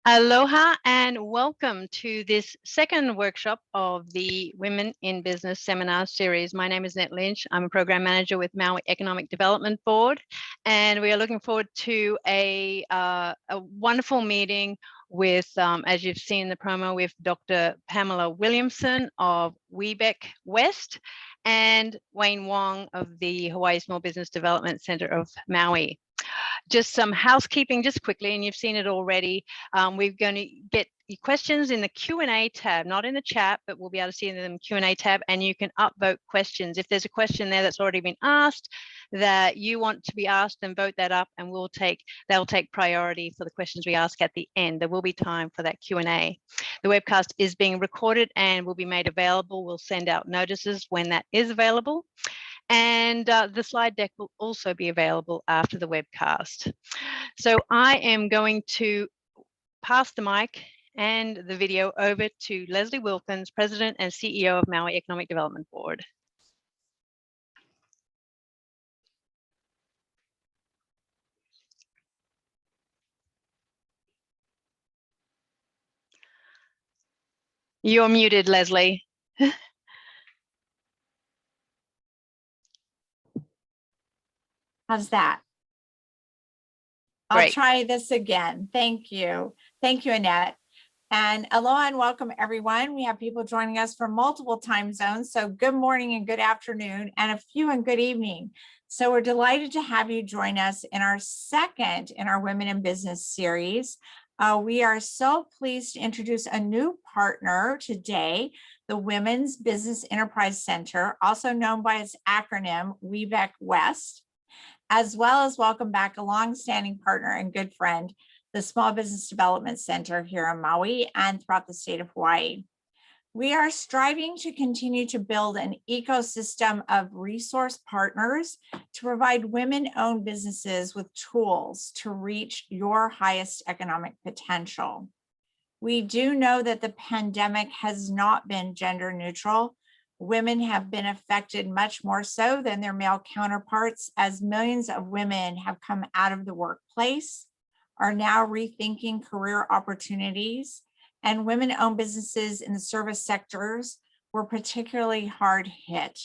Aloha and welcome to this second workshop of the Women in Business Seminar Series. My name is Net Lynch. I'm a program manager with Maui Economic Development Board, and we are looking forward to a wonderful meeting with, as you've seen in the promo, with Dr. Pamela Williamson of WBEC West and Wayne Wong of the Hawaii Small Business Development Center of Maui. Just some housekeeping just quickly, and you've seen it already. We're going to get your questions in the Q&A tab, not in the chat, but we'll be able to see them in the Q&A tab, and you can upvote questions. If there's a question there that's already been asked that you want to be asked, then vote that up, and they'll take priority for the questions we ask at the end. There will be time for that Q&A. The webcast is being recorded and will be made available. We'll send out notices when that is available. And the slide deck will also be available after the webcast. So I am going to pass the mic and the video over to Leslie Wilkins, President and CEO of Maui Economic Development Board. You're muted, Leslie. How's that? Great. I'll try this again. Thank you. Thank you, Annette. And aloha and welcome, everyone. We have people joining us from multiple time zones. So good morning and good afternoon, and a few and good evening. So we're delighted to have you join us in our second in our Women in Business series. We are so pleased to introduce a new partner today, the Women's Business Enterprise Center, also known by its acronym WBEC West, as well as welcome back a longstanding partner and good friend, the Small Business Development Center here in Maui and throughout the state of Hawaii. We are striving to continue to build an ecosystem of resource partners to provide women-owned businesses with tools to reach your highest economic potential. We do know that the pandemic has not been gender neutral. Women have been affected much more so than their male counterparts, as millions of women have come out of the workplace, are now rethinking career opportunities, and women-owned businesses in the service sectors were particularly hard hit.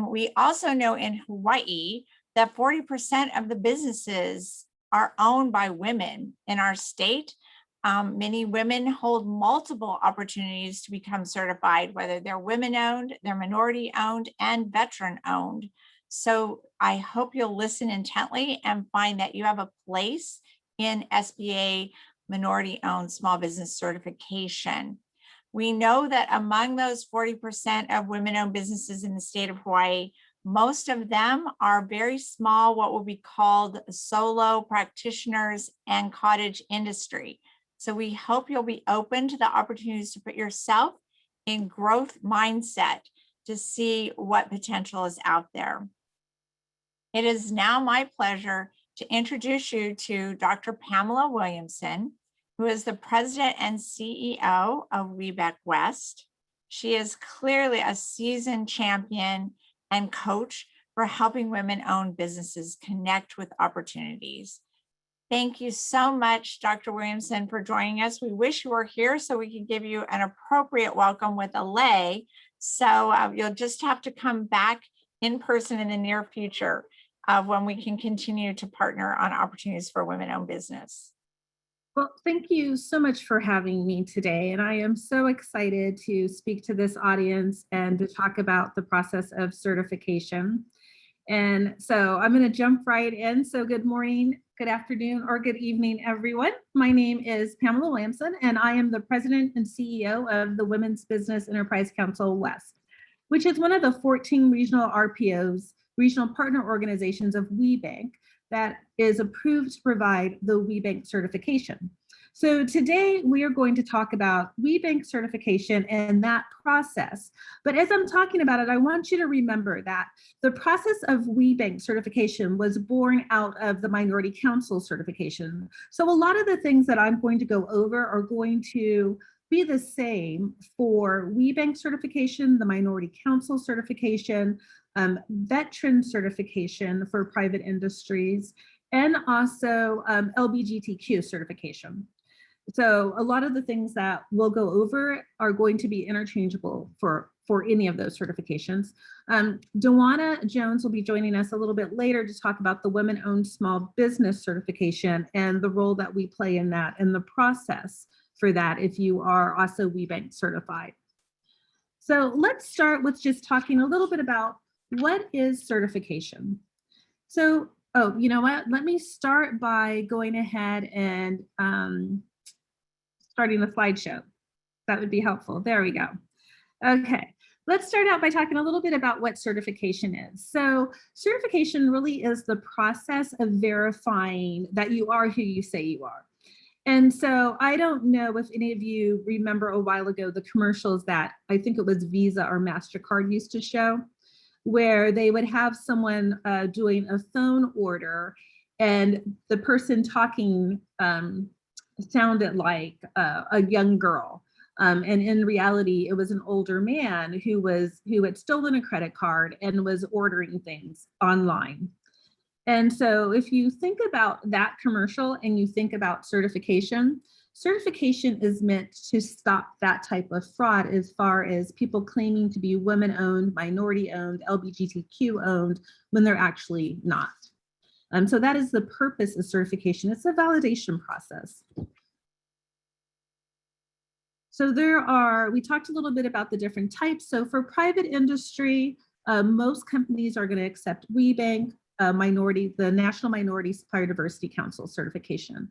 We also know in Hawaii that 40% of the businesses are owned by women in our state. Many women hold multiple opportunities to become certified, whether they're women-owned, they're minority-owned, and veteran-owned. So I hope you'll listen intently and find that you have a place in SBA minority-owned small business certification. We know that among those 40% of women-owned businesses in the state of Hawaii, most of them are very small, what will be called solo practitioners and cottage industry. So we hope you'll be open to the opportunities to put yourself in growth mindset to see what potential is out there. It is now my pleasure to introduce you to Dr. Pamela Williamson, who is the President and CEO of WBEC West. She is clearly a seasoned champion and coach for helping women-owned businesses connect with opportunities. Thank you so much, Dr. Williamson, for joining us. We wish you were here so we could give you an appropriate welcome with a lei. So you'll just have to come back in person in the near future when we can continue to partner on opportunities for women-owned business. Well, thank you so much for having me today. And I am so excited to speak to this audience and to talk about the process of certification. And so I'm going to jump right in. So good morning, good afternoon, or good evening, everyone. My name is Pamela Williamson, and I am the President and CEO of the Women's Business Enterprise Council West, which is one of the 14 regional RPOs, regional partner organizations of WBEC, that is approved to provide the WBEC certification. So today we are going to talk about WBEC certification and that process. But as I'm talking about it, I want you to remember that the process of WBEC certification was born out of the Minority Council certification. So a lot of the things that I'm going to go over are going to be the same for WBEC certification, the Minority Council certification, veteran certification for private industries, and also LGBTQ certification. So a lot of the things that we'll go over are going to be interchangeable for any of those certifications. Dewana Jones will be joining us a little bit later to talk about the Women-Owned Small Business Certification and the role that we play in that and the process for that if you are also WBEC certified. So let's start with just talking a little bit about what is certification. So, oh, you know what? Let me start by going ahead and starting the slideshow. That would be helpful. There we go. Okay, let's start out by talking a little bit about what certification is. So certification really is the process of verifying that you are who you say you are. And so I don't know if any of you remember a while ago the commercials that I think it was Visa or MasterCard used to show, where they would have someone doing a phone order and the person talking sounded like a young girl. And in reality, it was an older man who had stolen a credit card and was ordering things online. And so if you think about that commercial and you think about certification, certification is meant to stop that type of fraud as far as people claiming to be women-owned, minority-owned, LGBTQ-owned when they're actually not. So that is the purpose of certification. It's a validation process. So we talked a little bit about the different types. So for private industry, most companies are going to accept WBEC, the National Minority Supplier Diversity Council certification.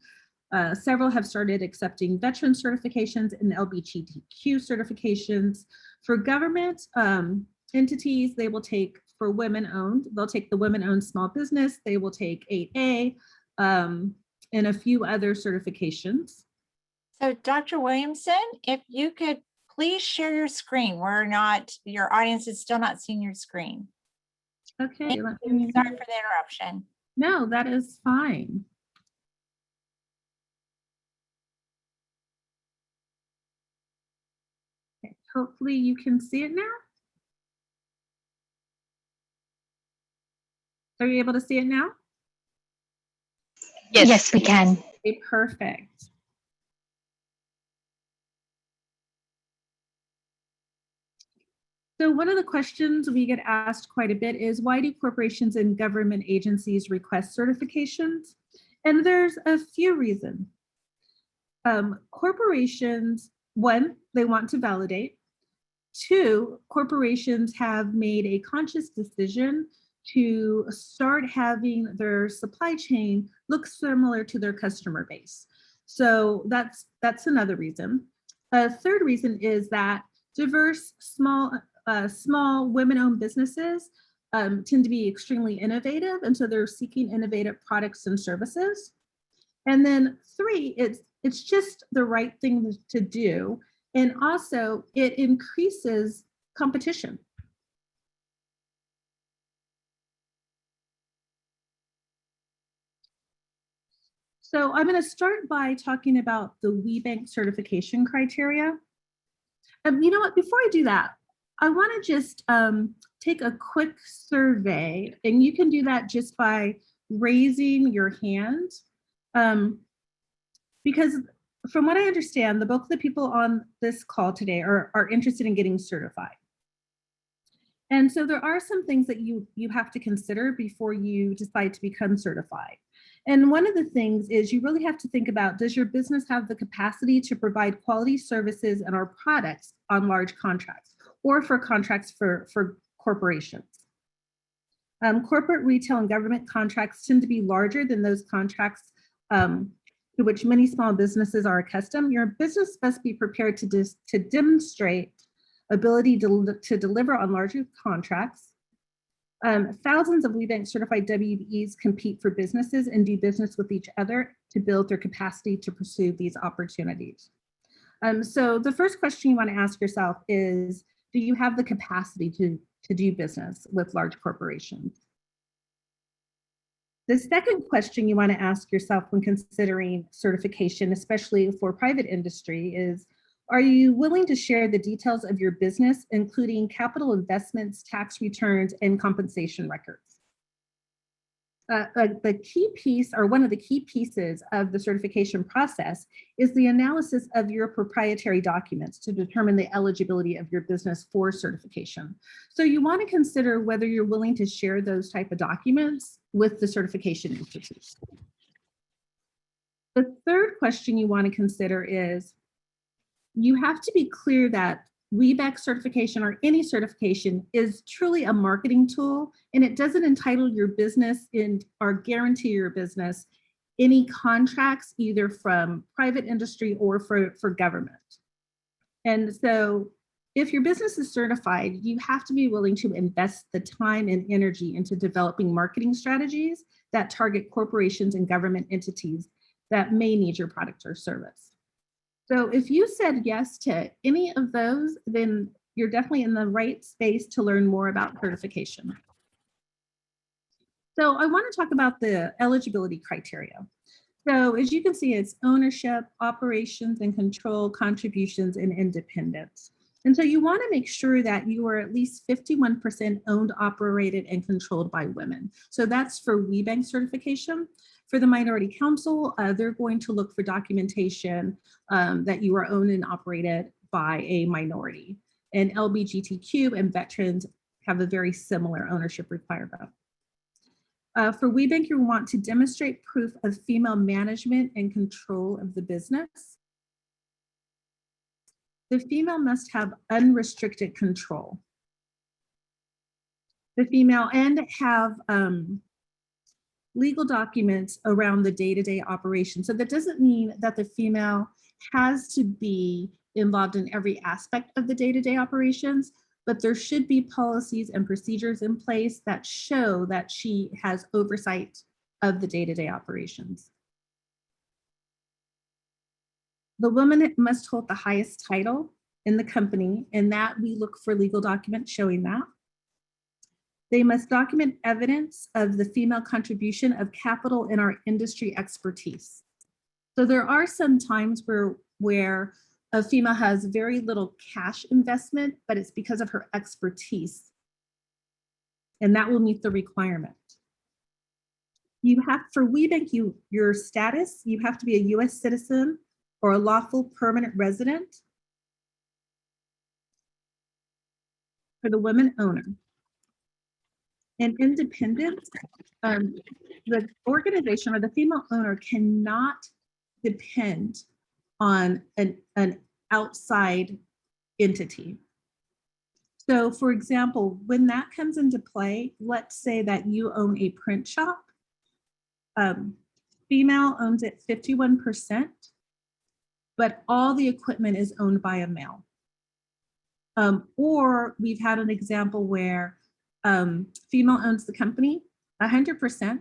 Several have started accepting veteran certifications and LGBTQ certifications. For government entities, they will take, for women-owned, they'll take the Women-Owned Small Business, they will take 8A, and a few other certifications. So Dr. Williamson, if you could please share your screen. Your audience is still not seeing your screen. Okay. Sorry for the interruption. No, that is fine. Okay, hopefully you can see it now. Are you able to see it now? Yes, we can. Okay, perfect. So one of the questions we get asked quite a bit is, why do corporations and government agencies request certifications? And there's a few reasons. Corporations, one, they want to validate. Two, corporations have made a conscious decision to start having their supply chain look similar to their customer base. So that's another reason. A third reason is that diverse, small women-owned businesses tend to be extremely innovative, and so they're seeking innovative products and services. And then three, it's just the right thing to do, and also it increases competition. So I'm going to start by talking about the WBEC certification criteria. You know what, before I do that, I want to just take a quick survey, and you can do that just by raising your hand. Because from what I understand, the bulk of the people on this call today are interested in getting certified. And so there are some things that you have to consider before you decide to become certified. And one of the things is you really have to think about, does your business have the capacity to provide quality services and our products on large contracts or for contracts for corporations? Corporate, retail, and government contracts tend to be larger than those contracts to which many small businesses are accustomed. Your business must be prepared to demonstrate ability to deliver on larger contracts. Thousands of WBEC certified WBEs compete for businesses and do business with each other to build their capacity to pursue these opportunities. So the first question you want to ask yourself is, do you have the capacity to do business with large corporations? The second question you want to ask yourself when considering certification, especially for private industry, is, are you willing to share the details of your business, including capital investments, tax returns, and compensation records? the key piece, or one of the key pieces of the certification process, is the analysis of your proprietary documents to determine the eligibility of your business for certification. So you want to consider whether you're willing to share those type of documents with the certification institute. The third question you want to consider is, you have to be clear that WBEC certification, or any certification, is truly a marketing tool, and it doesn't entitle your business or guarantee your business any contracts, either from private industry or for government. And so if your business is certified, you have to be willing to invest the time and energy into developing marketing strategies that target corporations and government entities that may need your product or service. So if you said yes to any of those, then you're definitely in the right space to learn more about certification. So I want to talk about the eligibility criteria. So as you can see, it's ownership, operations and control, contributions, and independence. And so you want to make sure that you are at least 51% owned, operated, and controlled by women. So that's for WBEC certification. For the Minority Council, they're going to look for documentation that you are owned and operated by a minority. And LGBTQ and veterans have a very similar ownership requirement. For WBEC, you want to demonstrate proof of female management and control of the business. The female must have unrestricted control. The female and have legal documents around the day-to-day operation. So that doesn't mean that the female has to be involved in every aspect of the day-to-day operations, but there should be policies and procedures in place that show that she has oversight of the day-to-day operations. The woman must hold the highest title in the company, and that we look for legal documents showing that. They must document evidence of the female contribution of capital in our industry expertise. So there are some times where a female has very little cash investment, but it's because of her expertise. And that will meet the requirement. You have, for WBEC, your status, you have to be a US citizen or a lawful permanent resident. For the women owner. And independence, the organization or the female owner cannot depend on an outside entity. So for example, when that comes into play, let's say that you own a print shop. Female owns it 51%, but all the equipment is owned by a male. Or we've had an example where female owns the company 100%,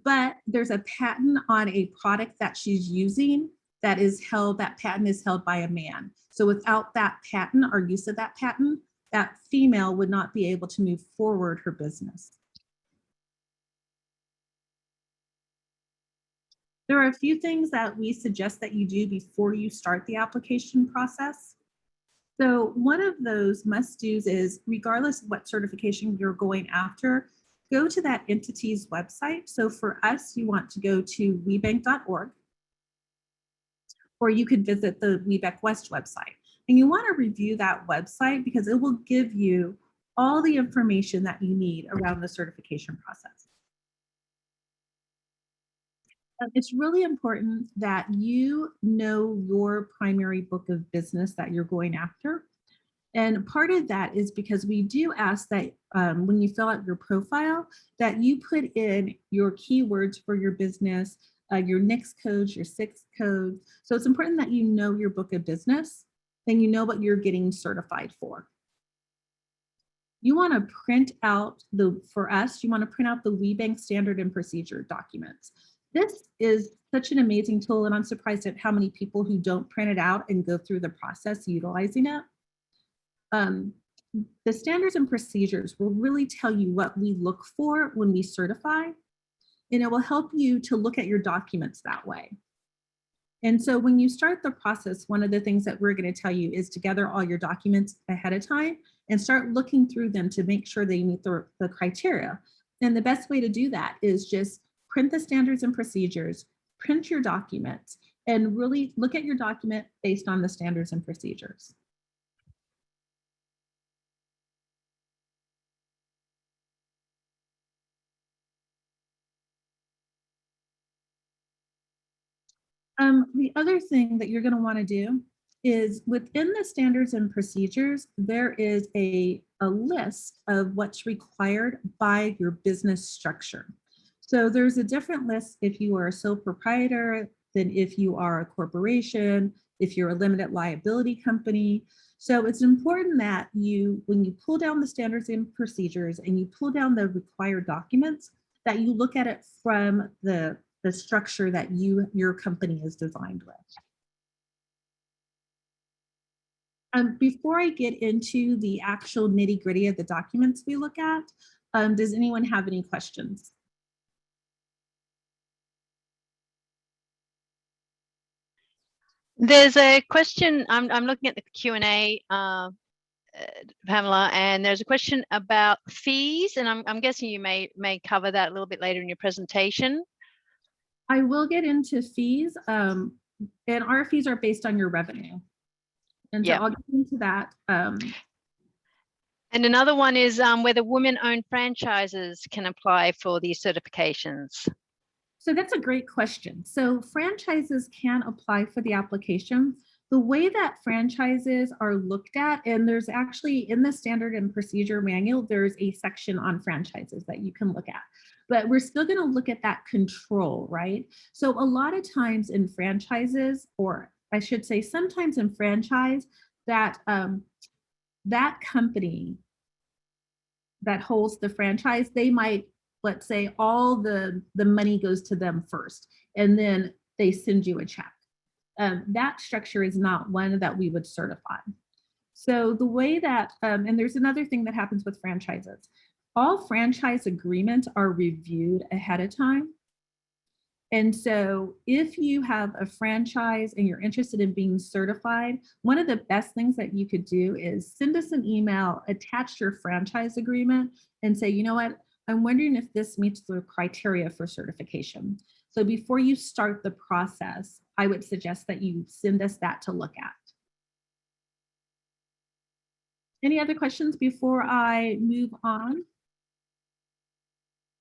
but there's a patent on a product that she's using that patent is held by a man. So without that patent or use of that patent, that female would not be able to move forward her business. There are a few things that we suggest that you do before you start the application process. So one of those must-dos is, regardless of what certification you're going after, go to that entity's website. So for us, you want to go to WBEC.org, or you could visit the WBEC West website. And you want to review that website because it will give you all the information that you need around the certification process. It's really important that you know your primary book of business that you're going after. And part of that is because we do ask that when you fill out your profile, that you put in your keywords for your business, your NICS codes, your SIX codes. So it's important that you know your book of business and you know what you're getting certified for. You want to print out for us, you want to print out the WBEC standard and procedure documents. This is such an amazing tool, and I'm surprised at how many people who don't print it out and go through the process utilizing it. The standards and procedures will really tell you what we look for when we certify, and it will help you to look at your documents that way. And so when you start the process, one of the things that we're going to tell you is to gather all your documents ahead of time and start looking through them to make sure they meet the criteria. And the best way to do that is just print the standards and procedures, print your documents, and really look at your document based on the standards and procedures. The other thing that you're going to want to do is within the standards and procedures, there is a list of what's required by your business structure. So there's a different list if you are a sole proprietor than if you are a corporation, if you're a limited liability company. So it's important that when you pull down the standards and procedures and you pull down the required documents, that you look at it from the structure that your company is designed with. Before I get into the actual nitty-gritty of the documents we look at, does anyone have any questions? There's a question, I'm looking at the Q&A, Pamela, and there's a question about fees, and I'm guessing you may cover that a little bit later in your presentation. I will get into fees, and our fees are based on your revenue. And so I'll get into that. And another one is whether women-owned franchises can apply for these certifications. So that's a great question. So franchises can apply for the application. The way that franchises are looked at, and there's actually in the standard and procedure manual, there's a section on franchises that you can look at. But we're still going to look at that control, right? So a lot of times in franchises, or I should say sometimes in franchise, that that company that holds the franchise, they might, let's say all the money goes to them first, and then they send you a check. That structure is not one that we would certify. So the way that, and there's another thing that happens with franchises. All franchise agreements are reviewed ahead of time. And so if you have a franchise and you're interested in being certified, one of the best things that you could do is send us an email, attach your franchise agreement, and say, you know what, I'm wondering if this meets the criteria for certification. So before you start the process, I would suggest that you send us that to look at. Any other questions before I move on?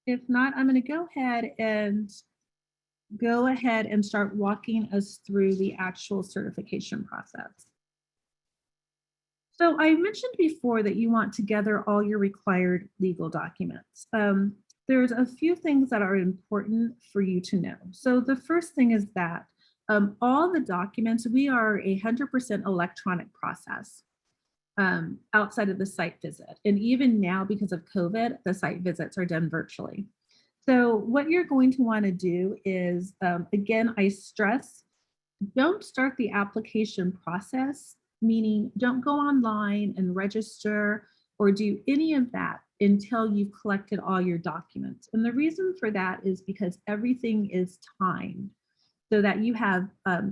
If not, I'm going to go ahead and start walking us through the actual certification process. So I mentioned before that you want to gather all your required legal documents. There's a few things that are important for you to know. So the first thing is that all the documents, we are 100% electronic process outside of the site visit. And even now, because of COVID, the site visits are done virtually. So what you're going to want to do is, again, I stress, don't start the application process, meaning don't go online and register or do any of that until you've collected all your documents. And the reason for that is because everything is timed so that you have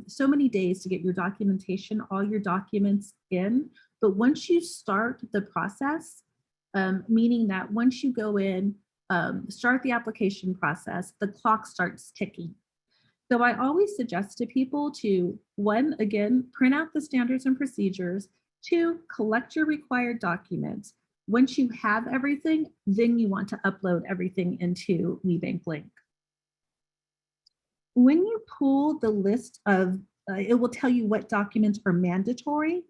so many days to get your documentation, all your documents in. But once you start the process, meaning that once you go in, start the application process, the clock starts ticking. So I always suggest to people to, one, again, print out the standards and procedures, two, collect your required documents. Once you have everything, then you want to upload everything into WBEC Link. When you pull the list of, it will tell you what documents are mandatory.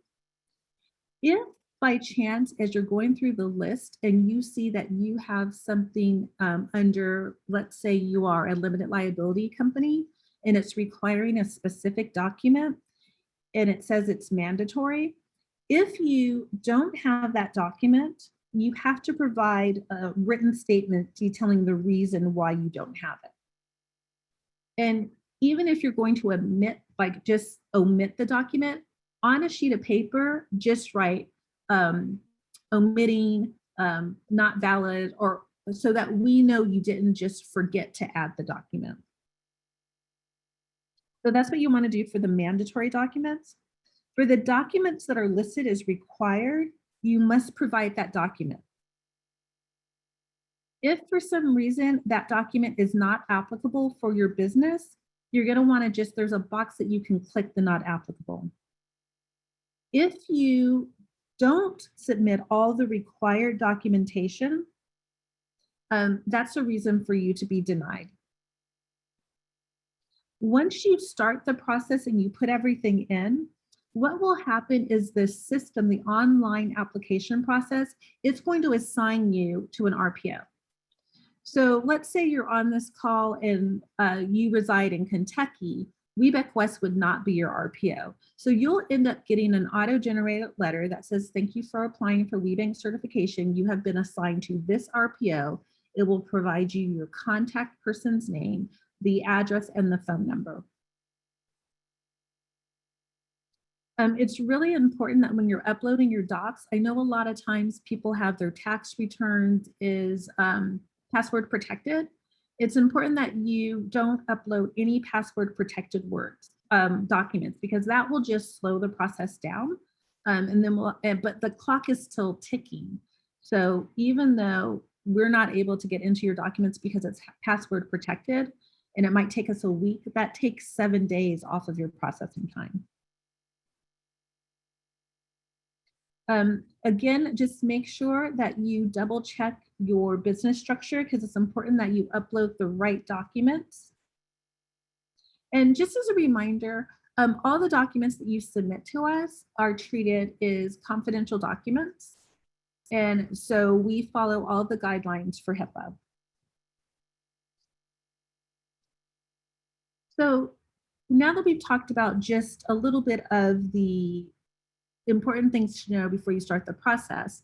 If by chance, as you're going through the list and you see that you have something under, let's say you are a limited liability company and it's requiring a specific document and it says it's mandatory, if you don't have that document, you have to provide a written statement detailing the reason why you don't have it. And even if you're going to omit, like just omit the document, on a sheet of paper, just write omitting, not valid, or so that we know you didn't just forget to add the document. So that's what you want to do for the mandatory documents. For the documents that are listed as required, you must provide that document. If for some reason that document is not applicable for your business, you're going to want to just, there's a box that you can click the not applicable. If you don't submit all the required documentation, that's a reason for you to be denied. Once you start the process and you put everything in, what will happen is the system, the online application process, it's going to assign you to an RPO. So let's say you're on this call and you reside in Kentucky, WBEC West would not be your RPO. So you'll end up getting an auto-generated letter that says, thank you for applying for WBEC certification. You have been assigned to this RPO. It will provide you your contact person's name, the address, and the phone number. It's really important that when you're uploading your docs, I know a lot of times people have their tax returns is password protected. It's important that you don't upload any password protected words, documents, because that will just slow the process down. And then but the clock is still ticking. So even though we're not able to get into your documents because it's password protected, and it might take us a week, that takes 7 days off of your processing time. Again, just make sure that you double check your business structure because it's important that you upload the right documents. And just as a reminder, all the documents that you submit to us are treated as confidential documents. And so we follow all the guidelines for HIPAA. So now that we've talked about just a little bit of the important things to know before you start the process,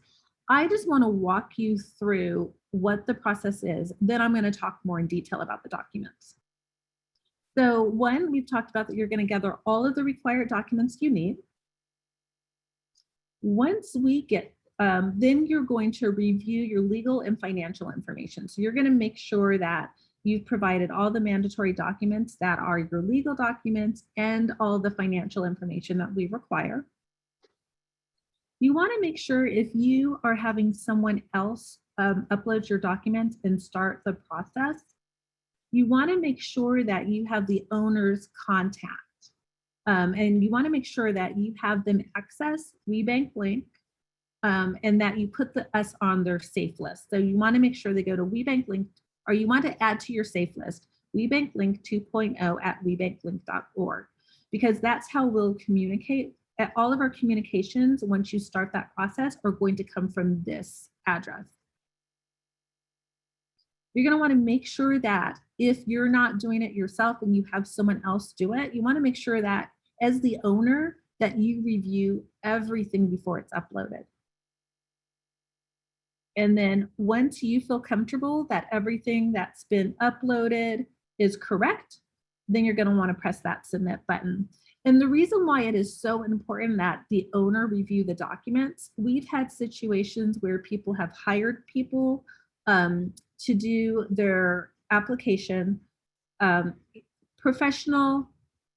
I just want to walk you through what the process is. Then I'm going to talk more in detail about the documents. So one, we've talked about that you're going to gather all of the required documents you need. Once we get, then you're going to review your legal and financial information. So you're going to make sure that you've provided all the mandatory documents that are your legal documents and all the financial information that we require. You want to make sure if you are having someone else upload your documents and start the process, you want to make sure that you have the owner's contact. And you want to make sure that you have them access WBEC link and that you put us on their safe list. So you want to make sure they go to WBEC link, or you want to add to your safe list, WBEC link 2.0 at wbeklink.org, because that's how we'll communicate. All of our communications, once you start that process, are going to come from this address. You're going to want to make sure that if you're not doing it yourself and you have someone else do it, you want to make sure that as the owner, that you review everything before it's uploaded. And then once you feel comfortable that everything that's been uploaded is correct, then you're going to want to press that submit button. And the reason why it is so important that the owner review the documents, we've had situations where people have hired people to do their application, professional,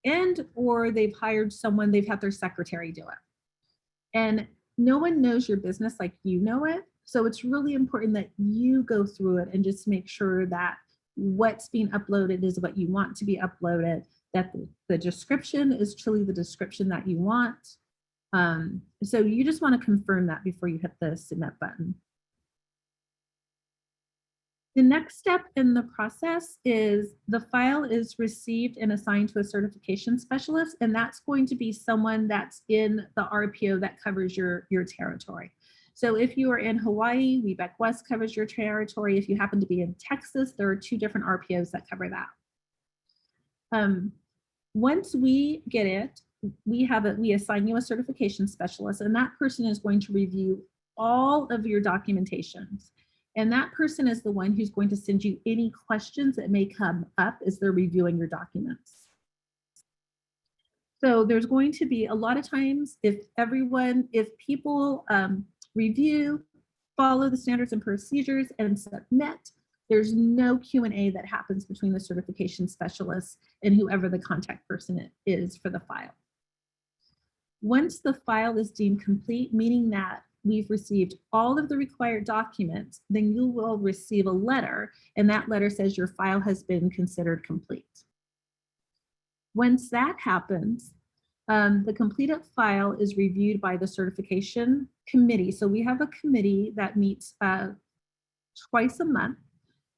and or they've hired someone, they've had their secretary do it. And no one knows your business like you know it. So it's really important that you go through it and just make sure that what's being uploaded is what you want to be uploaded, that the description is truly the description that you want. So you just want to confirm that before you hit the submit button. The next step in the process is the file is received and assigned to a certification specialist, and that's going to be someone that's in the RPO that covers your territory. So if you are in Hawaii, WBEC West covers your territory. If you happen to be in Texas, there are 2 different RPOs that cover that. Once we get it, we assign you a certification specialist, and that person is going to review all of your documentations. And that person is the one who's going to send you any questions that may come up as they're reviewing your documents. So there's going to be a lot of times if people review, follow the standards and procedures and submit, there's no Q&A that happens between the certification specialist and whoever the contact person is for the file. Once the file is deemed complete, meaning that we've received all of the required documents, then you will receive a letter, and that letter says your file has been considered complete. Once that happens, the completed file is reviewed by the certification committee. So we have a committee that meets twice a month.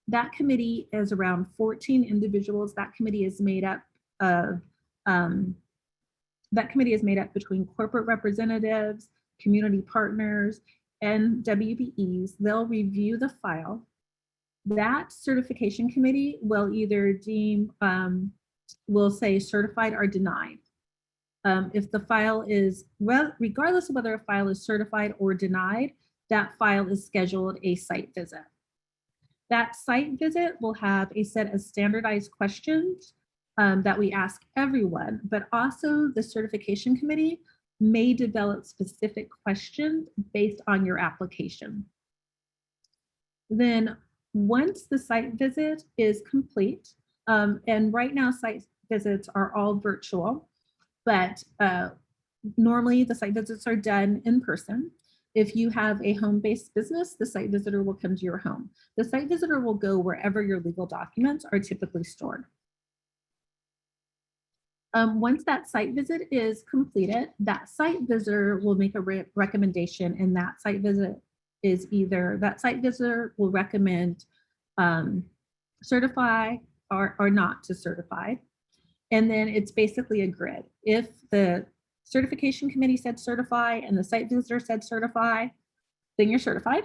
That committee is around 14 individuals. That committee is made up of between corporate representatives, community partners, and WBEs. They'll review the file. That certification committee will either deem, will say certified or denied. If the file is, well, regardless of whether a file is certified or denied, that file is scheduled a site visit. That site visit will have a set of standardized questions that we ask everyone, but also the certification committee may develop specific questions based on your application. Then once the site visit is complete, and right now site visits are all virtual, but normally the site visits are done in person. If you have a home-based business, the site visitor will come to your home. The site visitor will go wherever your legal documents are typically stored. Once that site visit is completed, that site visitor will make a recommendation, and that site visit is either, that site visitor will recommend certify or not to certify. And then it's basically a grid. If the certification committee said certify and the site visitor said certify, then you're certified.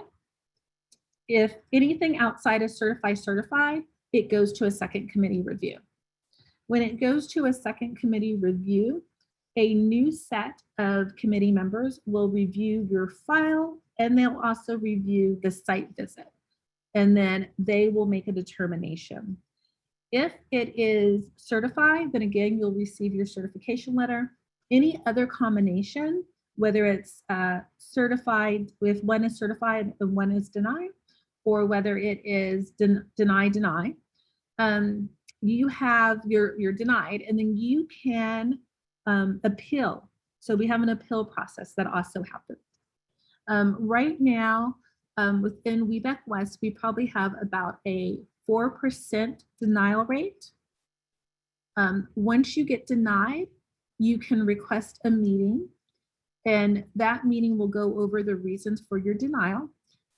If anything outside of certify, it goes to a second committee review. When it goes to a second committee review, a new set of committee members will review your file, and they'll also review the site visit. And then they will make a determination. If it is certified, then again, you'll receive your certification letter. Any other combination, whether it's certified, if one is certified and one is denied, or whether it is deny, you have your denied, and then you can appeal. So we have an appeal process that also happens. Right now, within WBEC West, we probably have about a 4% denial rate. Once you get denied, you can request a meeting, and that meeting will go over the reasons for your denial.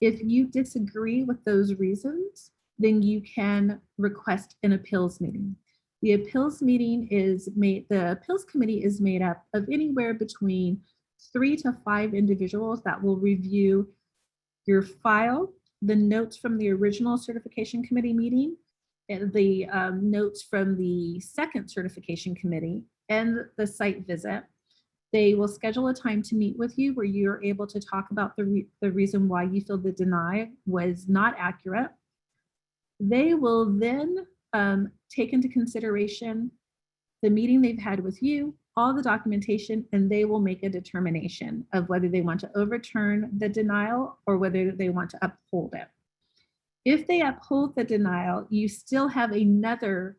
If you disagree with those reasons, then you can request an appeals meeting. The appeals meeting is the appeals committee is made up of anywhere between 3 to 5 individuals that will review your file, the notes from the original certification committee meeting, and the notes from the second certification committee, and the site visit. They will schedule a time to meet with you where you're able to talk about the reason why you feel the deny was not accurate. They will then take into consideration the meeting they've had with you, all the documentation, and they will make a determination of whether they want to overturn the denial or whether they want to uphold it. If they uphold the denial, you still have another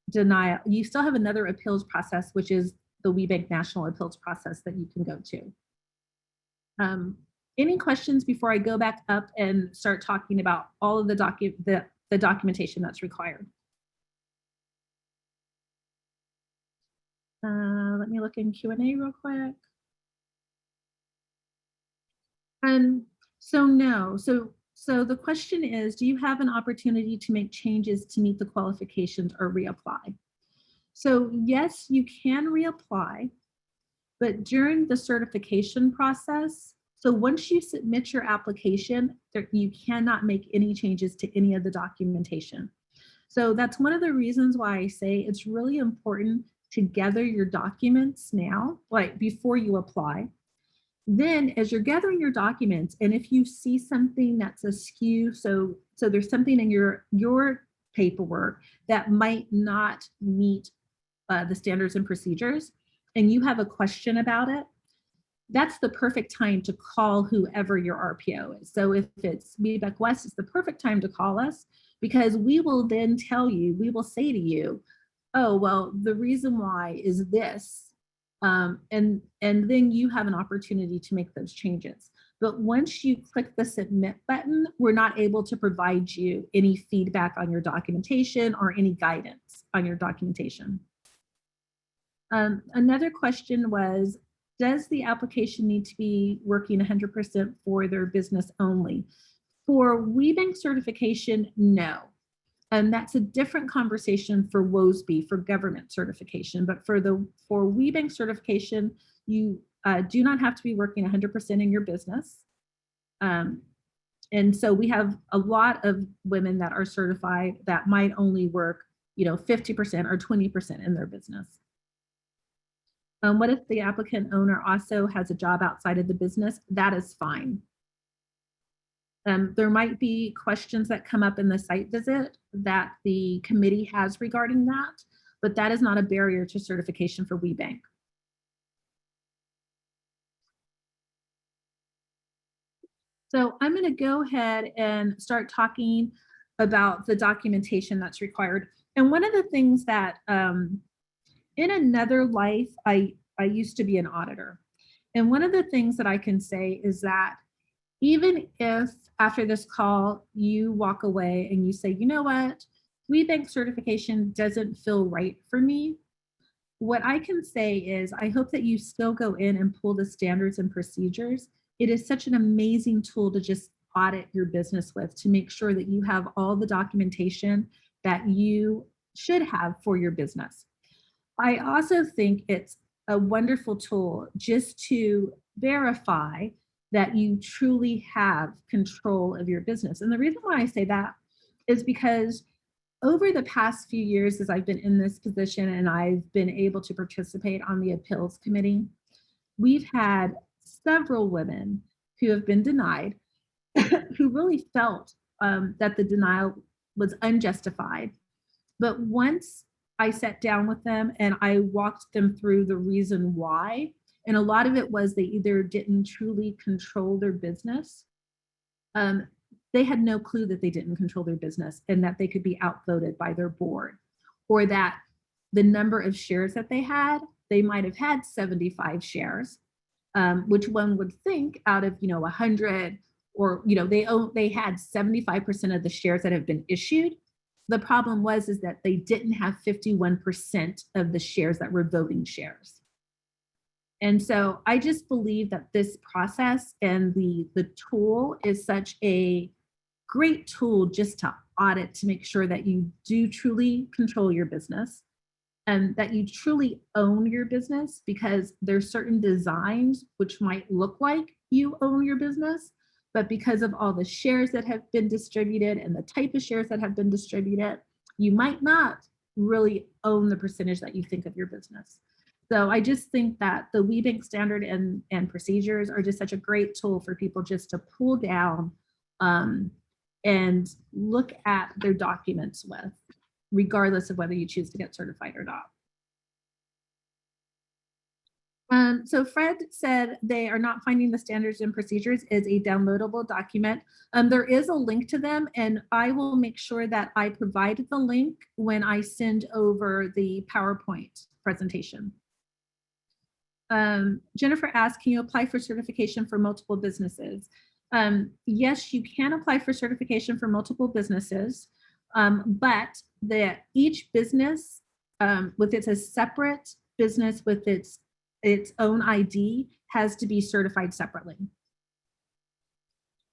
denial. You still have another appeals process, which is the WBEC National Appeals process that you can go to. Any questions before I go back up and start talking about all of the documentation that's required? Let me look in Q&A real quick. So the question is, do you have an opportunity to make changes to meet the qualifications or reapply? So yes, you can reapply, but during the certification process, so once you submit your application, you cannot make any changes to any of the documentation. So that's one of the reasons why I say it's really important to gather your documents now, like before you apply. Then as you're gathering your documents, and if you see something that's askew, so there's something in your paperwork that might not meet the standards and procedures, and you have a question about it, that's the perfect time to call whoever your RPO is. So if it's WBEC West, it's the perfect time to call us, because we will then tell you, we will say to you, oh, well, the reason why is this, And then you have an opportunity to make those changes. But once you click the submit button, we're not able to provide you any feedback on your documentation or any guidance on your documentation. Another question was, does the application need to be working 100% for their business only? For WBEC certification, no. And that's a different conversation for WOSB, for government certification. But for WBEC certification, you do not have to be working 100% in your business. And so we have a lot of women that are certified that might only work, 50% or 20% in their business. What if the applicant owner also has a job outside of the business? That is fine. There might be questions that come up in the site visit that the committee has regarding that, but that is not a barrier to certification for WBEC. So I'm going to go ahead and start talking about the documentation that's required. And one of the things that in another life, I used to be an auditor. And one of the things that I can say is that even if after this call, you walk away and you say, you know what, WBEC certification doesn't feel right for me, what I can say is I hope that you still go in and pull the standards and procedures. It is such an amazing tool to just audit your business with, to make sure that you have all the documentation that you should have for your business. I also think it's a wonderful tool just to verify that you truly have control of your business. And the reason why I say that is because over the past few years, as I've been in this position and I've been able to participate on the appeals committee, we've had several women who have been denied, who really felt that the denial was unjustified. But once I sat down with them and I walked them through the reason why, and a lot of it was they either didn't truly control their business. They had no clue that they didn't control their business and that they could be outvoted by their board, or that the number of shares that they might have had 75 shares, which one would think out of 100, or they had 75% of the shares that have been issued. The problem is that they didn't have 51% of the shares that were voting shares. And so I just believe that this process and the tool is such a great tool just to audit, to make sure that you do truly control your business and that you truly own your business, because there's certain designs which might look like you own your business, but because of all the shares that have been distributed and the type of shares that have been distributed, you might not really own the percentage that you think of your business. So I just think that the WBEC standard and procedures are just such a great tool for people just to pull down and look at their documents with, regardless of whether you choose to get certified or not. So Fred said they are not finding the standards and procedures is a downloadable document. There is a link to them, and I will make sure that I provide the link when I send over the PowerPoint presentation. Jennifer asked, can you apply for certification for multiple businesses? Yes, you can apply for certification for multiple businesses, but each business, with it's a separate business with its own ID, has to be certified separately.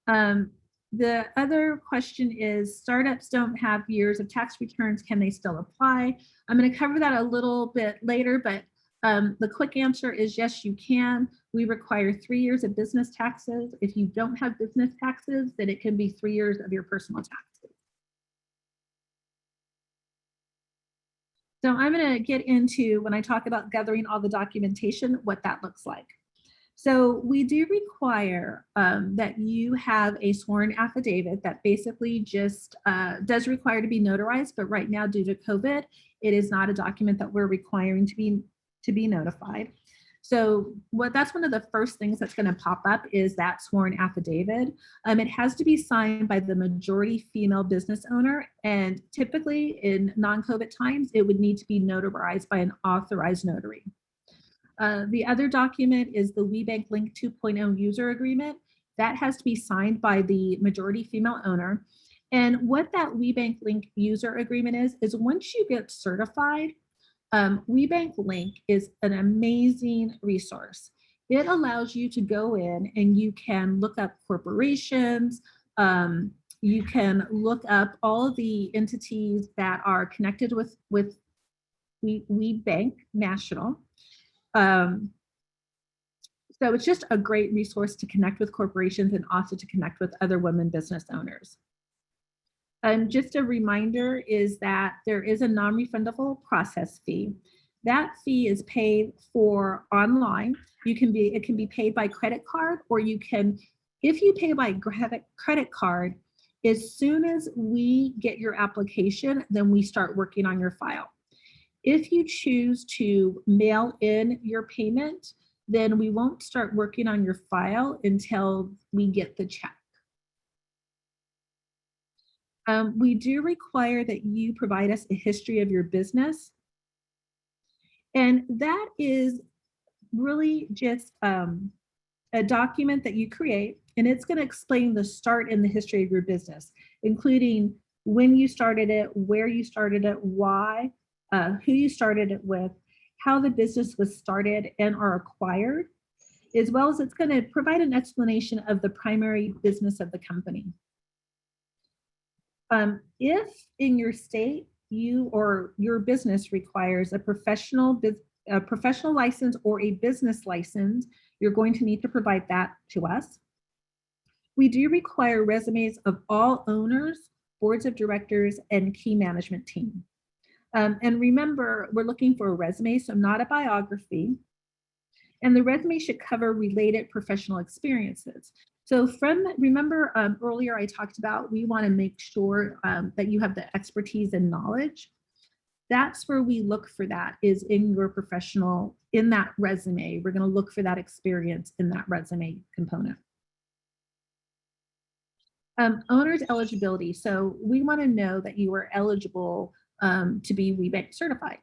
The other question is, startups don't have years of tax returns, can they still apply? I'm going to cover that a little bit later, but the quick answer is yes, you can. We require 3 years of business taxes. If you don't have business taxes, then it can be 3 years of your personal taxes. So I'm going to get into, when I talk about gathering all the documentation, what that looks like. So we do require that you have a sworn affidavit that basically just does require to be notarized, but right now due to COVID, it is not a document that we're requiring to be notified. So that's one of the first things that's going to pop up is that sworn affidavit. It has to be signed by the majority female business owner, and typically in non-COVID times, it would need to be notarized by an authorized notary. The other document is the WBEC Link 2.0 user agreement. That has to be signed by the majority female owner. And what that WBEC Link user agreement is once you get certified, WBEC Link is an amazing resource. It allows you to go in and you can look up corporations, you can look up all of the entities that are connected with WBEC National. So it's just a great resource to connect with corporations and also to connect with other women business owners. Just a reminder is that there is a non-refundable process fee. That fee is paid for online. It can be paid by credit card, or you can, if you pay by credit card, as soon as we get your application, then we start working on your file. If you choose to mail in your payment, then we won't start working on your file until we get the check. We do require that you provide us a history of your business. And that is really just a document that you create, and it's going to explain the start and the history of your business, including when you started it, where you started it, why, who you started it with, how the business was started and are acquired, as well as it's going to provide an explanation of the primary business of the company. If in your state you or your business requires a professional license or a business license, you're going to need to provide that to us. We do require resumes of all owners, boards of directors, and key management team. And remember, we're looking for a resume, so not a biography. And the resume should cover related professional experiences. So remember earlier I talked about, we want to make sure that you have the expertise and knowledge. That's where we look for that, is in your professional, in that resume. We're going to look for that experience in that resume component. Owner's eligibility. So we want to know that you are eligible to be WBEC certified.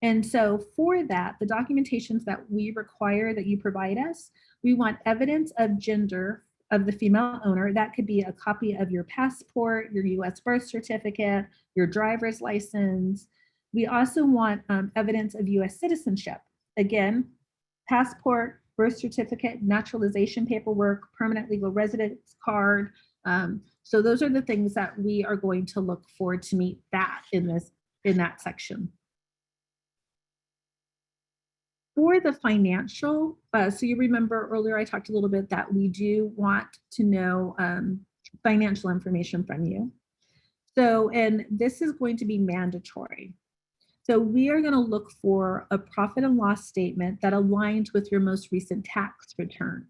And so for that, the documentations that we require that you provide us, we want evidence of gender of the female owner. That could be a copy of your passport, your US birth certificate, your driver's license. We also want evidence of US citizenship. Again, passport, birth certificate, naturalization paperwork, permanent legal residence card. So those are the things that we are going to look for to meet that in that section. For the financial, so you remember earlier I talked a little bit that we do want to know financial information from you. So, and this is going to be mandatory. So we are going to look for a profit and loss statement that aligns with your most recent tax return.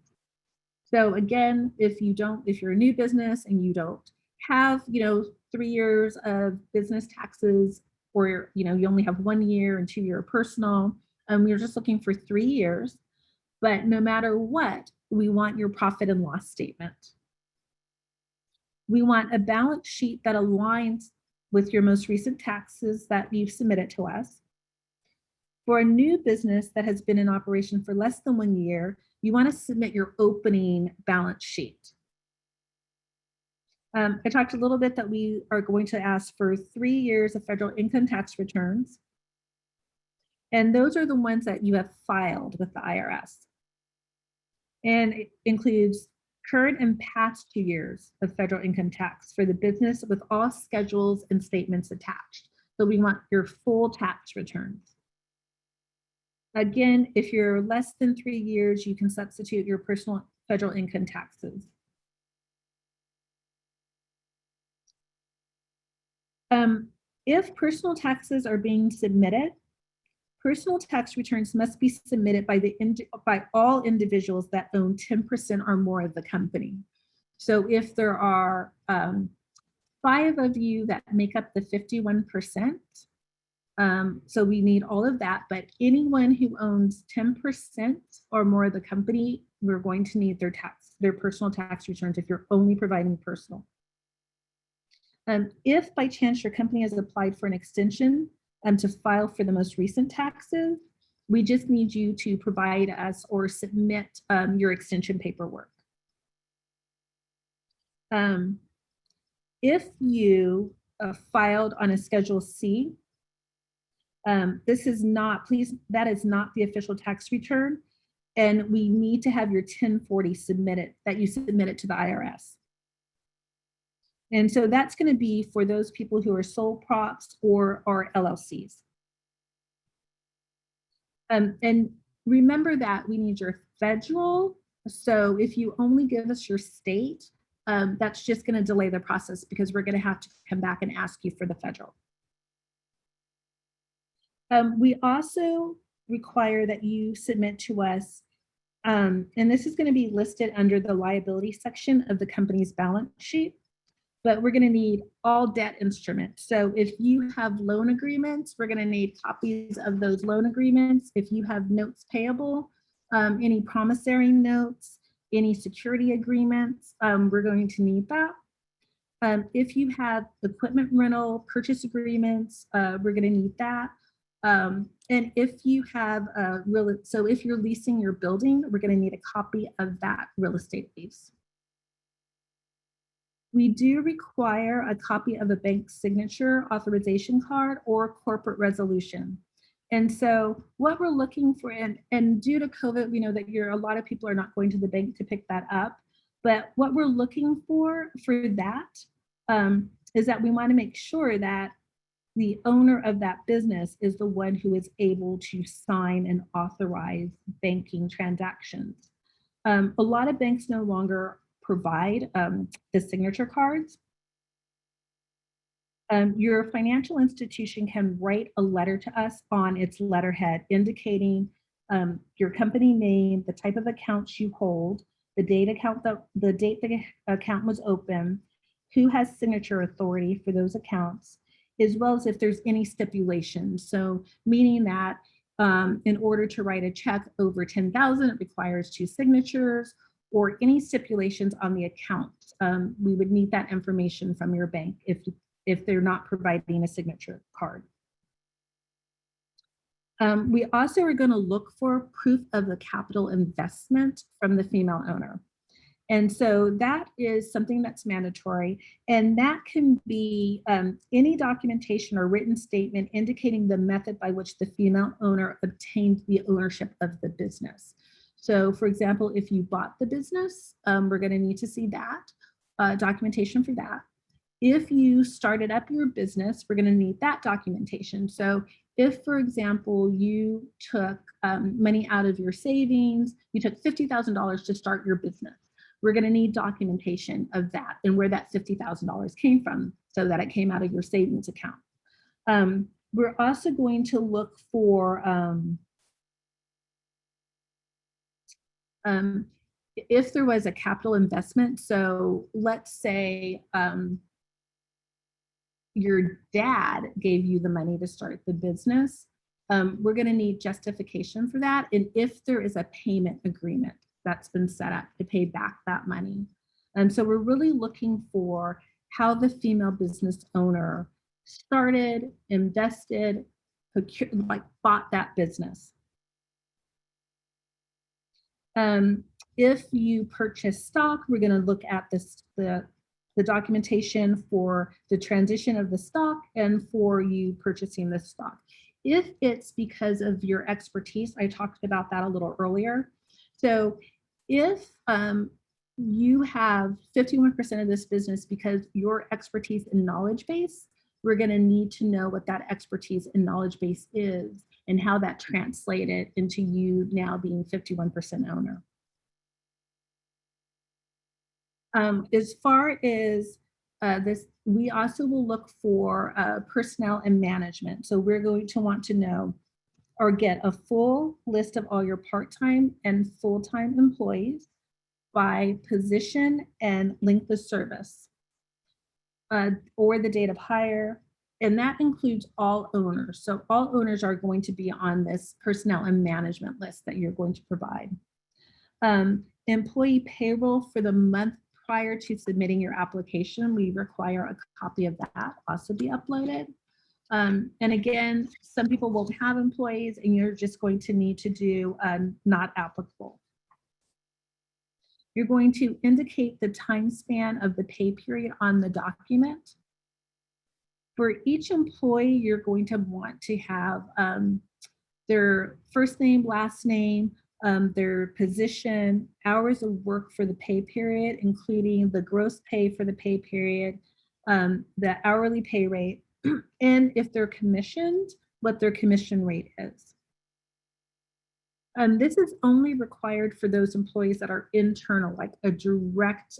So again, if you're a new business and you don't have, 3 years of business taxes, or you only have 1 year and 2 year personal, we're just looking for 3 years. But no matter what, we want your profit and loss statement. We want a balance sheet that aligns with your most recent taxes that you've submitted to us. For a new business that has been in operation for less than 1 year, you want to submit your opening balance sheet. I talked a little bit that we are going to ask for 3 years of federal income tax returns. And those are the ones that you have filed with the IRS. And it includes current and past 2 years of federal income tax for the business with all schedules and statements attached. So we want your full tax returns. Again, if you're less than 3 years, you can substitute your personal federal income taxes. If personal taxes are being submitted, personal tax returns must be submitted by all individuals that own 10% or more of the company. So if there are 5 of you that make up the 51%, so we need all of that, but anyone who owns 10% or more of the company, we're going to need their personal tax returns if you're only providing personal. If by chance your company has applied for an extension to file for the most recent taxes, we just need you to provide us or submit your extension paperwork. If you filed on a Schedule C, this is not, please, that is not the official tax return. And we need to have your 1040 submitted, that you submit it to the IRS. And so that's going to be for those people who are sole props or LLCs. And remember that we need your federal. So if you only give us your state, that's just going to delay the process because we're going to have to come back and ask you for the federal. We also require that you submit to us, and this is going to be listed under the liability section of the company's balance sheet, but we're going to need all debt instruments. So if you have loan agreements, we're going to need copies of those loan agreements. If you have notes payable, any promissory notes, any security agreements, we're going to need that. If you have equipment rental purchase agreements, we're going to need that. And if you have so if you're leasing your building, we're going to need a copy of that real estate lease. We do require a copy of a bank signature, authorization card, or corporate resolution. And so what we're looking for, and due to COVID, we know that a lot of people are not going to the bank to pick that up. But what we're looking for that is that we want to make sure that the owner of that business is the one who is able to sign and authorize banking transactions. A lot of banks no longer provide the signature cards. Your financial institution can write a letter to us on its letterhead indicating your company name, the type of accounts you hold, the date the account was open, who has signature authority for those accounts, as well as if there's any stipulations. So meaning that in order to write a check over $10,000, it requires 2 signatures, or any stipulations on the account. We would need that information from your bank if they're not providing a signature card. We also are going to look for proof of the capital investment from the female owner. And so that is something that's mandatory, and that can be any documentation or written statement indicating the method by which the female owner obtained the ownership of the business. So for example, if you bought the business, we're going to need to see that documentation for that. If you started up your business, we're going to need that documentation. So if, for example, you took money out of your savings, you took $50,000 to start your business, we're going to need documentation of that and where that $50,000 came from so that it came out of your savings account. We're also going to look for if there was a capital investment. So let's say your dad gave you the money to start the business. We're going to need justification for that. And if there is a payment agreement that's been set up to pay back that money. And so we're really looking for how the female business owner started, invested, bought that business. If you purchase stock, we're going to look at the documentation for the transition of the stock and for you purchasing the stock. If it's because of your expertise, I talked about that a little earlier. So if you have 51% of this business because your expertise and knowledge base, we're going to need to know what that expertise and knowledge base is and how that translated into you now being 51% owner. As far as this, we also will look for personnel and management. So we're going to want to know or get a full list of all your part-time and full-time employees by position and length of service, or the date of hire, and that includes all owners. So all owners are going to be on this personnel and management list that you're going to provide. Employee payroll for the month prior to submitting your application, we require a copy of that also be uploaded. And again, some people won't have employees and you're just going to need to do not applicable. You're going to indicate the time span of the pay period on the document. For each employee, you're going to want to have their first name, last name, their position, hours of work for the pay period, including the gross pay for the pay period, the hourly pay rate, and if they're commissioned, what their commission rate is. This is only required for those employees that are internal, like a direct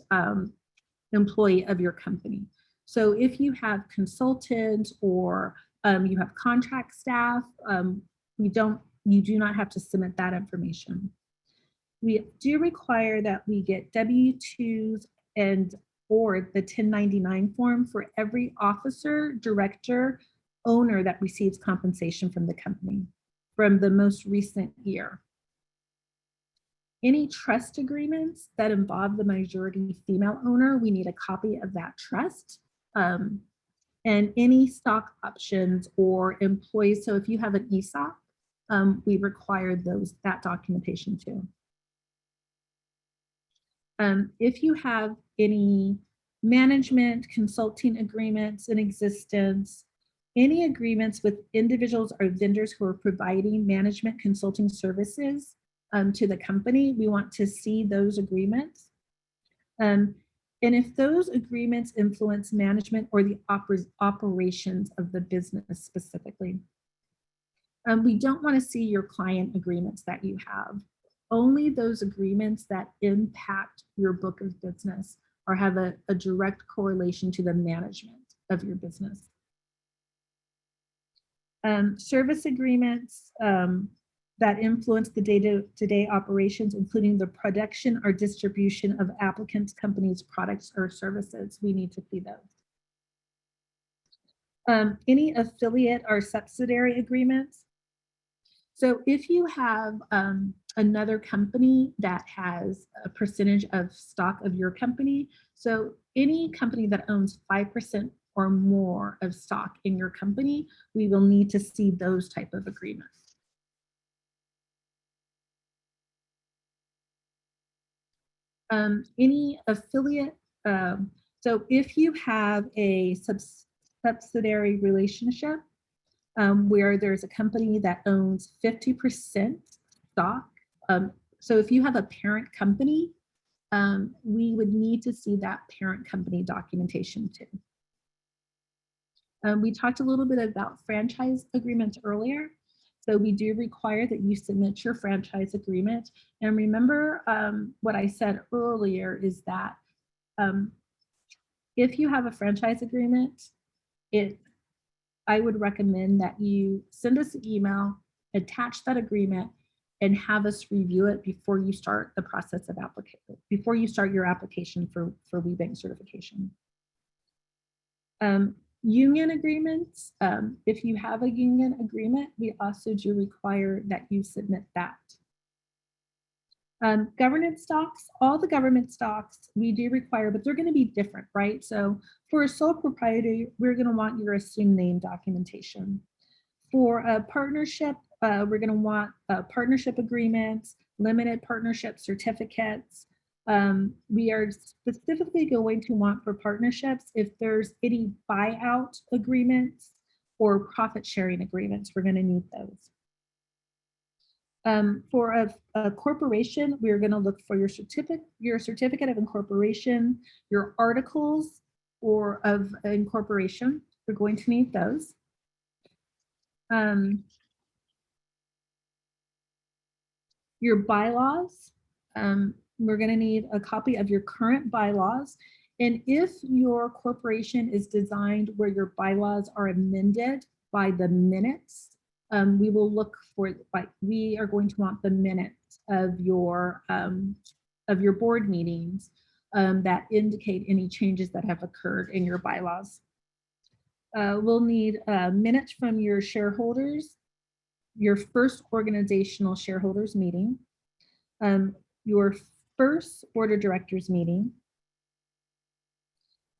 employee of your company. So if you have consultants or you have contract staff, you do not have to submit that information. We do require that we get W-2s and or the 1099 form for every officer, director, owner that receives compensation from the company from the most recent year. Any trust agreements that involve the majority female owner, we need a copy of that trust. And any stock options or employees. So if you have an ESOP, we require that documentation too. If you have any management consulting agreements in existence, any agreements with individuals or vendors who are providing management consulting services to the company, we want to see those agreements. And if those agreements influence management or the operations of the business specifically. We don't want to see your client agreements that you have. Only those agreements that impact your book of business or have a direct correlation to the management of your business. Service agreements that influence the day-to-day operations, including the production or distribution of applicants' companies' products or services. We need to see those. Any affiliate or subsidiary agreements. So if you have another company that has a percentage of stock of your company, so any company that owns 5% or more of stock in your company, we will need to see those type of agreements. Any affiliate, so if you have a subsidiary relationship where there's a company that owns 50% stock, so if you have a parent company, we would need to see that parent company documentation too. We talked a little bit about franchise agreements earlier. So we do require that you submit your franchise agreement. And remember what I said earlier is that if you have a franchise agreement, I would recommend that you send us an email, attach that agreement, and have us review it before you start the process of application, before you start your application for WBEC certification. Union agreements, if you have a union agreement, we also do require that you submit that. Governance stocks, all the government stocks we do require, but they're going to be different, right? So for a sole proprietor, we're going to want your assumed name documentation. For a partnership, we're going to want partnership agreements, limited partnership certificates. We are specifically going to want for partnerships if there's any buyout agreements or profit sharing agreements, we're going to need those. For a corporation, we're going to look for your certificate of incorporation, your articles of incorporation. We're going to need those. Your bylaws. We're going to need a copy of your current bylaws. And if your corporation is designed where your bylaws are amended by the minutes, we will look for, we are going to want the minutes of your board meetings that indicate any changes that have occurred in your bylaws. We'll need minutes from your shareholders, your first organizational shareholders meeting, your first board of directors meeting,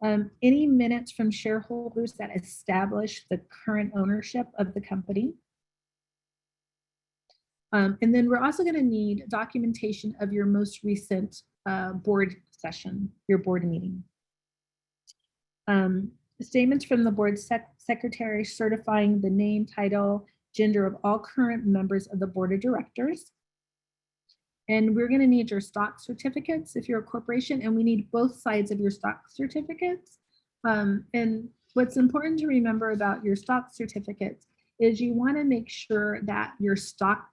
Any minutes from shareholders that establish the current ownership of the company. And then we're also going to need documentation of your most recent board session, your board meeting. Statements from the board secretary certifying the name, title, gender of all current members of the board of directors. And we're going to need your stock certificates if you're a corporation, and we need both sides of your stock certificates. And what's important to remember about your stock certificates is you want to make sure that your stock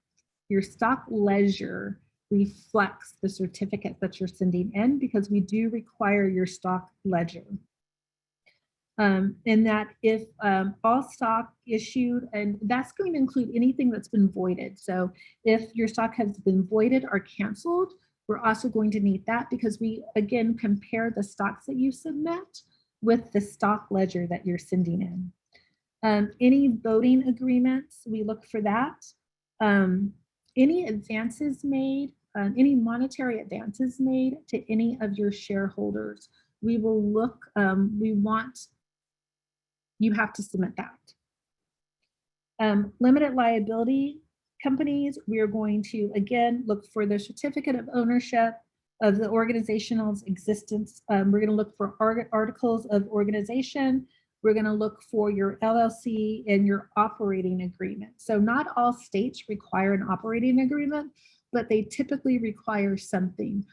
ledger reflects the certificate that you're sending in, because we do require your stock ledger. And that if all stock issued, and that's going to include anything that's been voided. So if your stock has been voided or canceled, we're also going to need that, because we, again, compare the stocks that you submit with the stock ledger that you're sending in. Any voting agreements, we look for that. Any advances made, any monetary advances made to any of your shareholders, we will look, you have to submit that. Limited liability companies, we are going to, again, look for the certificate of ownership of the organizational's existence. We're going to look for articles of organization. We're going to look for your LLC and your operating agreement. So not all states require an operating agreement, but they typically require something.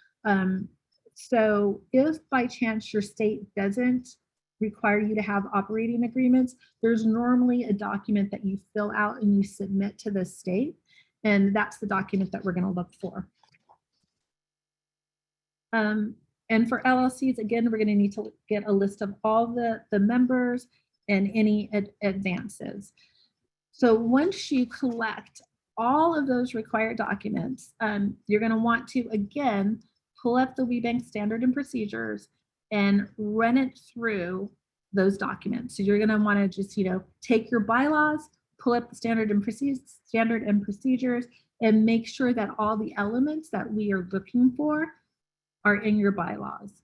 So if by chance your state doesn't require you to have operating agreements, there's normally a document that you fill out and you submit to the state, and that's the document that we're going to look for. And for LLCs, again, we're going to need to get a list of all the members and any advances. So once you collect all of those required documents, you're going to want to, again, pull up the WBEC standard and procedures and run it through those documents. So you're going to want to just, take your bylaws, pull up the standard and procedures, and make sure that all the elements that we are looking for are in your bylaws.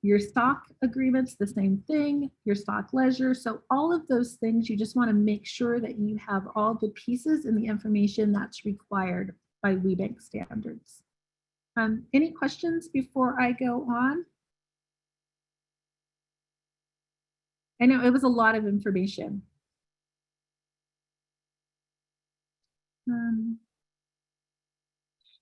Your stock agreements, the same thing, your stock ledger. So all of those things, you just want to make sure that you have all the pieces and the information that's required by WBEC standards. Any questions before I go on? I know it was a lot of information.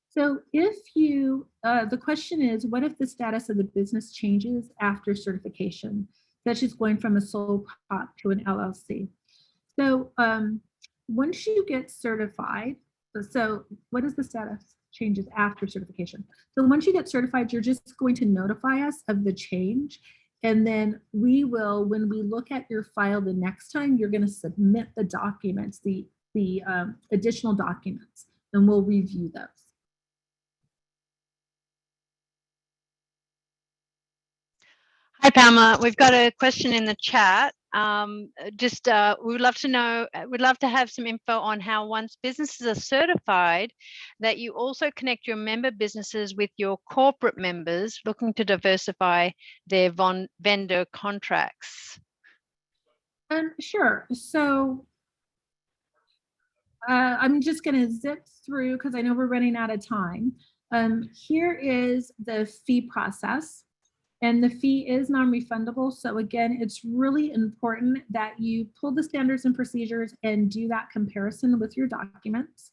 So if you, the question is, what if the status of the business changes after certification, such as going from a sole prop to an LLC? So once you get certified, so what is the status changes after certification? So once you get certified, you're just going to notify us of the change. And then we will, when we look at your file the next time, you're going to submit the documents, the additional documents, and we'll review those. Hi, Pamela. We've got a question in the chat. We would love to know, we'd love to have some info on how once businesses are certified, that you also connect your member businesses with your corporate members looking to diversify their vendor contracts. Sure. So I'm just going to zip through because I know we're running out of time. Here is the fee process. And the fee is non-refundable. So again, it's really important that you pull the standards and procedures and do that comparison with your documents.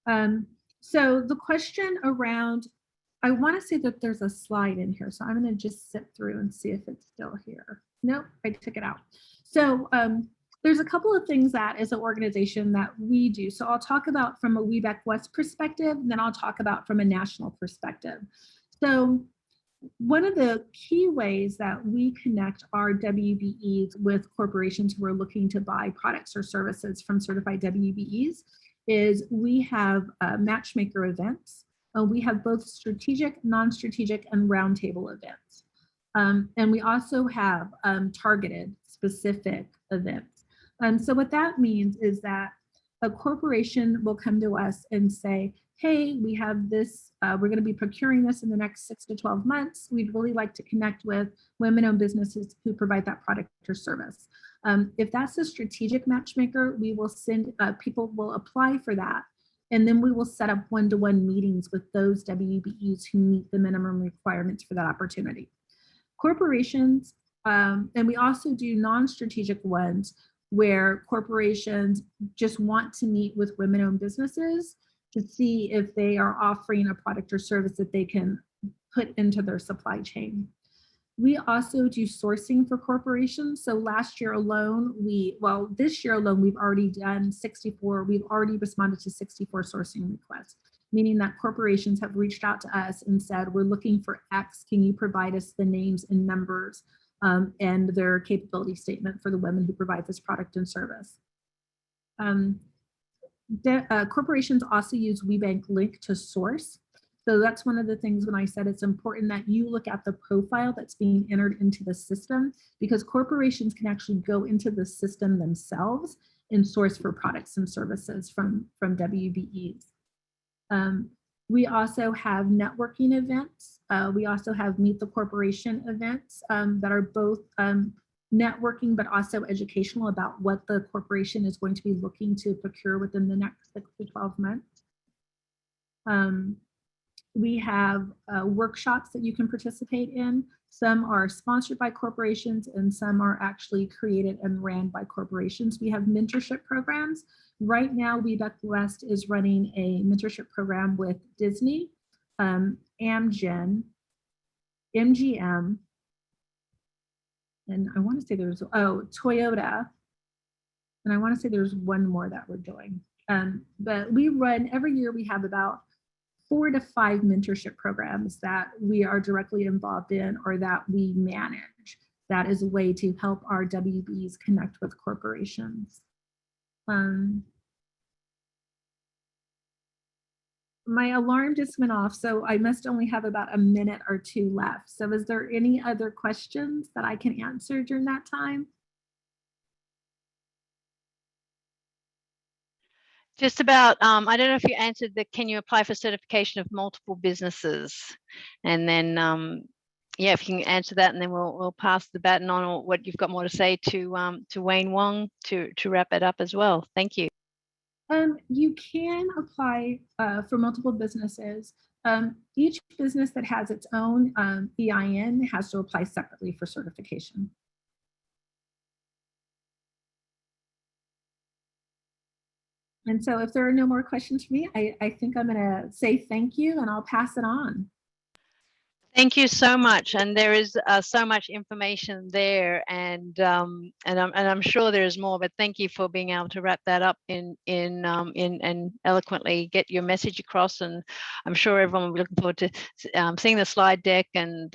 So the question around, I want to say that there's a slide in here. So I'm going to just sit through and see if it's still here. Nope, I took it out. So there's a couple of things that as an organization that we do. So I'll talk about from a WBEC West perspective, and then I'll talk about from a national perspective. So one of the key ways that we connect our WBEs with corporations who are looking to buy products or services from certified WBEs is we have matchmaker events. We have both strategic, non-strategic, and roundtable events. And we also have targeted, specific events. So what that means is that a corporation will come to us and say, hey, we have this, we're going to be procuring this in the next 6 to 12 months. We'd really like to connect with women-owned businesses who provide that product or service. If that's a strategic matchmaker, we will send, people will apply for that. And then we will set up one-to-one meetings with those WBEs who meet the minimum requirements for that opportunity. Corporations, and we also do non-strategic ones where corporations just want to meet with women-owned businesses to see if they are offering a product or service that they can put into their supply chain. We also do sourcing for corporations. So last year alone, this year alone, we've already done 64, we've already responded to 64 sourcing requests, meaning that corporations have reached out to us and said, we're looking for X, can you provide us the names and numbers and their capability statement for the women who provide this product and service. Corporations also use WBEC Link to source. So that's one of the things when I said it's important that you look at the profile that's being entered into the system, because corporations can actually go into the system themselves and source for products and services from WBEs. We also have networking events. We also have Meet the Corporation events that are both networking, but also educational about what the corporation is going to be looking to procure within the next 6 to 12 months. We have workshops that you can participate in. Some are sponsored by corporations and some are actually created and ran by corporations. We have mentorship programs. Right now, WBEC West is running a mentorship program with Disney, Amgen, MGM, and I want to say there's, Toyota, and I want to say there's one more that we're doing. But we run, every year we have about 4 to 5 mentorship programs that we are directly involved in or that we manage. That is a way to help our WBs connect with corporations. My alarm just went off, so I must only have about a minute or 2 left. So is there any other questions that I can answer during that time? Just about, I don't know if you answered the, can you apply for certification of multiple businesses? And then, yeah, if you can answer that, and then we'll pass the baton on, or what you've got more to say to Wayne Wong to wrap it up as well. Thank you. You can apply for multiple businesses. Each business that has its own EIN has to apply separately for certification. And so if there are no more questions for me, I think I'm going to say thank you and I'll pass it on. Thank you so much, and there is so much information there, and I'm sure there's more. But thank you for being able to wrap that up in and eloquently get your message across. And I'm sure everyone will be looking forward to seeing the slide deck and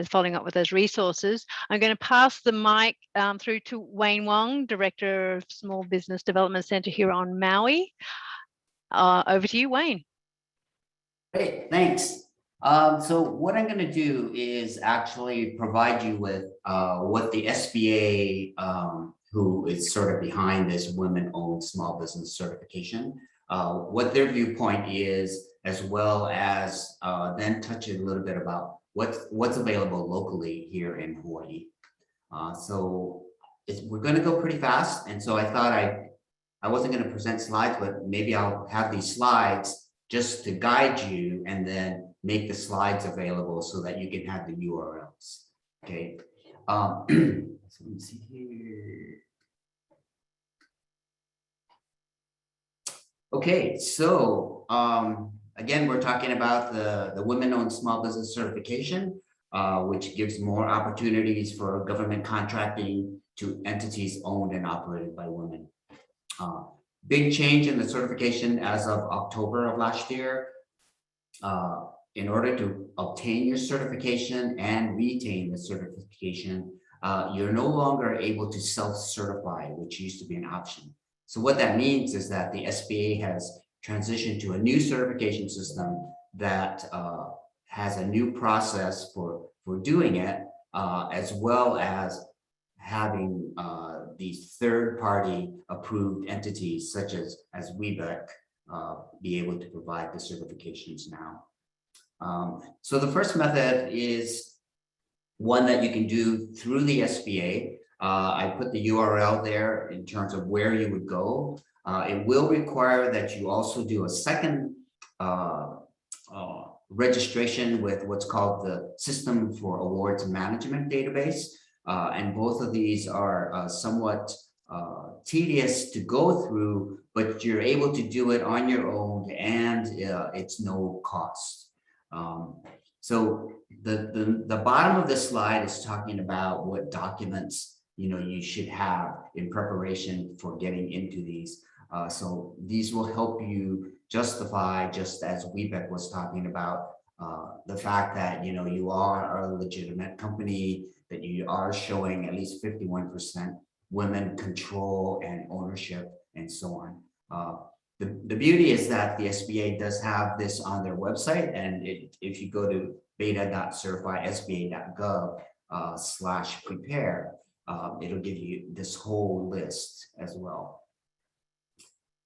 following up with those resources. I'm going to pass the mic through to Wayne Wong, Director of Small Business Development Center here on Maui. Over to you, Wayne. Great, thanks. So what I'm going to do is actually provide you with what the SBA, who is sort of behind this women-owned small business certification, what their viewpoint is, as well as then touch a little bit about what's available locally here in Hawaii. So we're going to go pretty fast, and so I thought I wasn't going to present slides, but maybe I'll have these slides just to guide you, and then make the slides available so that you can have the URLs. Okay. So let me see here. Okay, so again, we're talking about the women-owned small business certification, which gives more opportunities for government contracting to entities owned and operated by women. Big change in the certification as of October of last year. In order to obtain your certification and retain the certification, you're no longer able to self-certify, which used to be an option. So what that means is that the SBA has transitioned to a new certification system that has a new process for doing it, as well as having these third-party approved entities such as WBEC be able to provide the certifications now. So the first method is one that you can do through the SBA. I put the URL there in terms of where you would go. It will require that you also do a second registration with what's called the System for Awards Management Database. And both of these are somewhat tedious to go through, but you're able to do it on your own, and it's no cost. So the bottom of the slide is talking about what documents you should have in preparation for getting into these. So these will help you justify, just as WBEC was talking about, the fact that you are a legitimate company, that you are showing at least 51% women control and ownership, and so on. The beauty is that the SBA does have this on their website, and if you go to beta.certifysba.gov/prepare, it'll give you this whole list as well.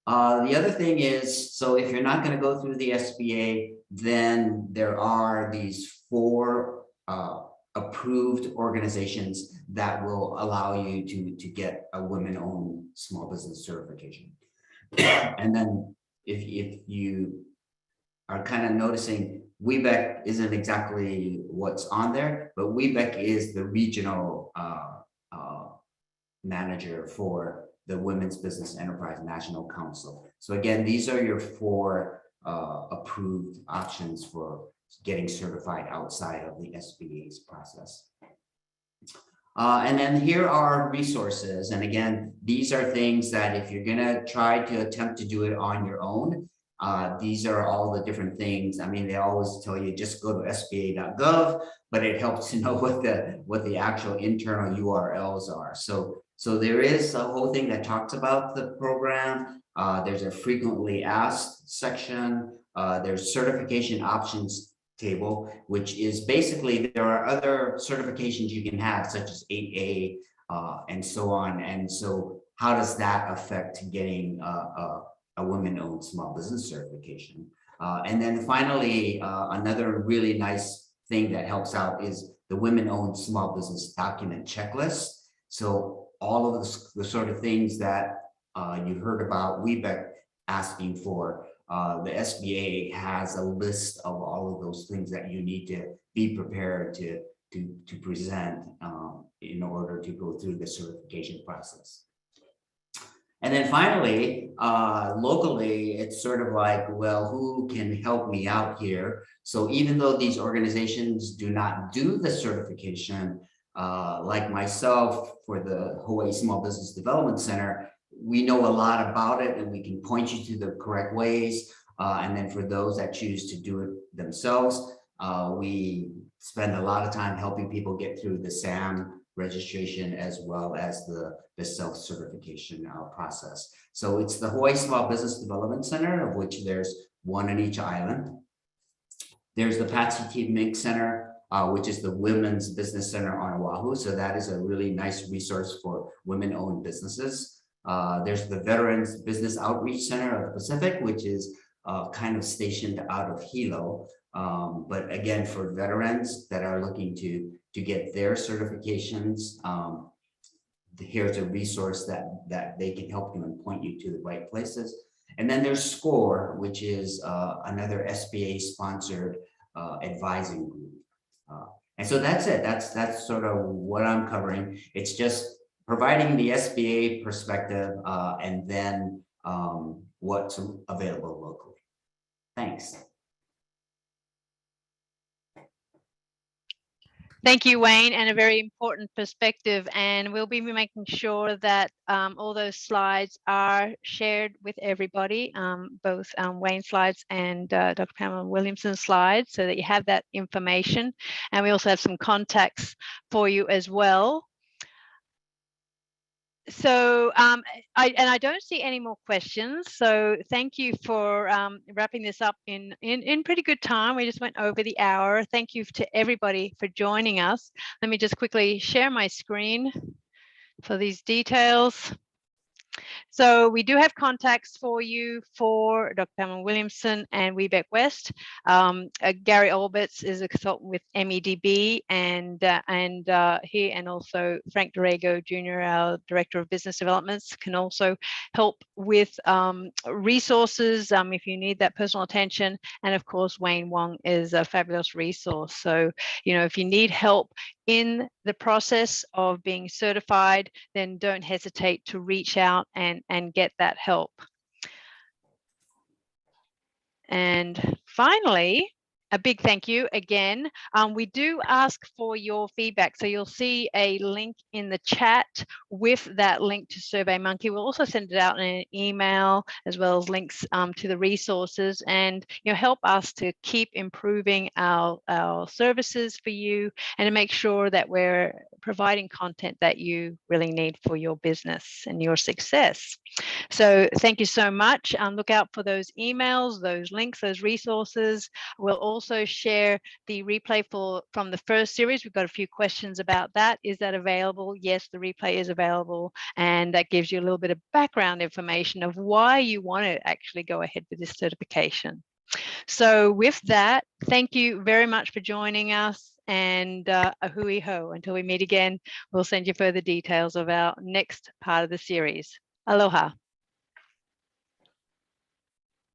The other thing is, so if you're not going to go through the SBA, then there are these 4 approved organizations that will allow you to get a women-owned small business certification. And then if you are kind of noticing, WBEC isn't exactly what's on there, but WBEC is the regional manager for the Women's Business Enterprise National Council. So again, these are your 4 approved options for getting certified outside of the SBA's process. And then here are resources. And again, these are things that if you're gonna try to attempt to do it on your own, these are all the different things. I mean, they always tell you just go to sba.gov, but it helps to know what the actual internal URLs are. So there is a whole thing that talks about the program. There's a frequently asked section. There's certification options table, which is basically there are other certifications you can have, such as 8A and so on. And so how does that affect getting a women-owned small business certification? And then finally, another really nice thing that helps out is the women-owned small business document checklist. So all of the sort of things that you heard about WBEC asking for, the SBA has a list of all of those things that you need to be prepared to present in order to go through the certification process. And then finally, locally, it's sort of like, well, who can help me out here? So even though these organizations do not do the certification, like myself for the Hawaii Small Business Development Center, we know a lot about it and we can point you to the correct ways. And then for those that choose to do it themselves, we spend a lot of time helping people get through the SAM registration as well as the self-certification process. So it's the Hawaii Small Business Development Center, of which there's 1 in each island. There's the Patsy T. Mink Center, which is the Women's Business Center on Oahu. So that is a really nice resource for women-owned businesses. There's the Veterans Business Outreach Center of the Pacific, which is kind of stationed out of Hilo. But again, for veterans that are looking to get their certifications, here's a resource that they can help you and point you to the right places. And then there's SCORE, which is another SBA-sponsored advising group. And so that's it. That's sort of what I'm covering. It's just providing the SBA perspective and then what's available locally. Thanks. Thank you, Wayne, and a very important perspective. And we'll be making sure that all those slides are shared with everybody, both Wayne's slides and Dr. Pamela Williamson's slides, so that you have that information. And we also have some contacts for you as well. So I don't see any more questions. So thank you for wrapping this up in pretty good time. We just went over the hour. Thank you to everybody for joining us. Let me just quickly share my screen for these details. So we do have contacts for you for Dr. Pamela Williamson and WBEC West. Gary Olberts is a consultant with MEDB, and he and also Frank Dorego Jr., our Director of Business Developments, can also help with resources if you need that personal attention. And of course, Wayne Wong is a fabulous resource. So, you know, if you need help in the process of being certified, then don't hesitate to reach out and get that help. And finally, a big thank you again. We do ask for your feedback. So you'll see a link in the chat with that link to SurveyMonkey. We'll also send it out in an email, as well as links to the resources, and help us to keep improving our services for you, and to make sure that we're providing content that you really need for your business and your success. So thank you so much. Look out for those emails, those links, those resources. We'll also share the replay from the first series. We've got a few questions about that. Is that available? Yes, the replay is available. And that gives you a little bit of background information of why you want to actually go ahead with this certification. So with that, thank you very much for joining us, and a hui ho. Until we meet again, we'll send you further details of our next part of the series. Aloha.